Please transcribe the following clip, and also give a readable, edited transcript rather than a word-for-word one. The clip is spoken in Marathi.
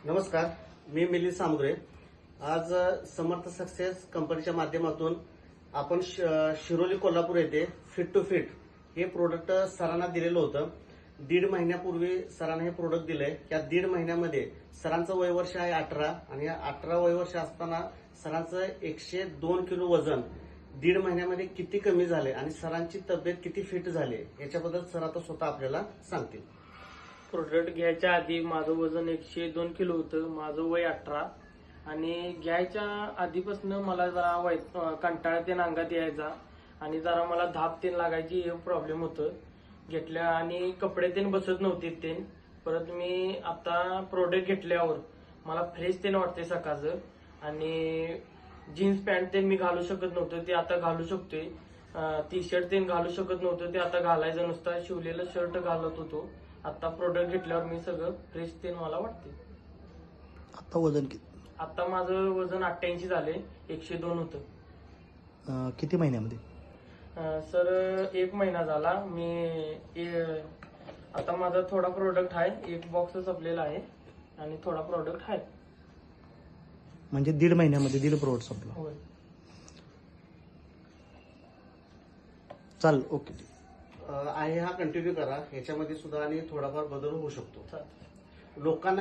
नमस्कार, मी मिलिंद सामुग्रे। आज समर्थ सक्सेस कंपनीच्या माध्यमातून आपण शिरोली कोल्हापूर येथे फिट टू फिट हे प्रोडक्ट सरांना दिलेलं होतं। 1.5 महिन्यापूर्वी सरांना हे प्रोडक्ट दिलंय। त्या 1.5 महिन्यामध्ये सरांचं वयवर्ष आहे 18 आणि 18 वयवर्ष असताना सरांचं 102 किलो वजन 1.5 महिन्यामध्ये किती कमी झाले आणि सरांची तब्येत किती फिट झाली याच्याबद्दल सर आता स्वतः आपल्याला सांगतील। प्रोडक्ट घ्यायच्या आधी माझं वजन 102 किलो होतं, माझं वय 18 आणि घ्यायच्या आधीपासून मला जरा कंटाळा ते अंगात यायचा आणि जरा मला धाप तेन लागायची, हे प्रॉब्लेम होतं घेतल्या आणि कपडे तेन बसत नव्हते ते। परत मी आता प्रोडक्ट घेतल्यावर मला फ्रेश तेन वाटते सकाळचं आणि जीन्स पॅन्ट तेन मी घालू शकत नव्हतं ते आता घालू शकतोय। टी शर्ट तेन घालू शकत नव्हतं ते आता घालायचं, नुसता शिवलेलं शर्ट घालत होतो। आता प्रोडक्ट घेतल्यावर मी सगळं फ्रेश तेन मला वाटते। आता वजन किती? आता माझं वजन 88 झाले, 102 होतं। किती महिन्यामध्ये? सर 1 महिना झाला। आता माझा थोडा प्रोडक्ट आहे, 1 बॉक्स संपलेला आहे आणि थोडा प्रोडक्ट आहे। म्हणजे 1.5 महिन्यामध्ये 1.5 प्रोडक्ट संपला। होय। चाल ओके। आहे हा कंटिन्यू करा, याच्यामध्ये सुद्धा आणि थोडाफार बदल होऊ शकतो। चालेल। लोकांना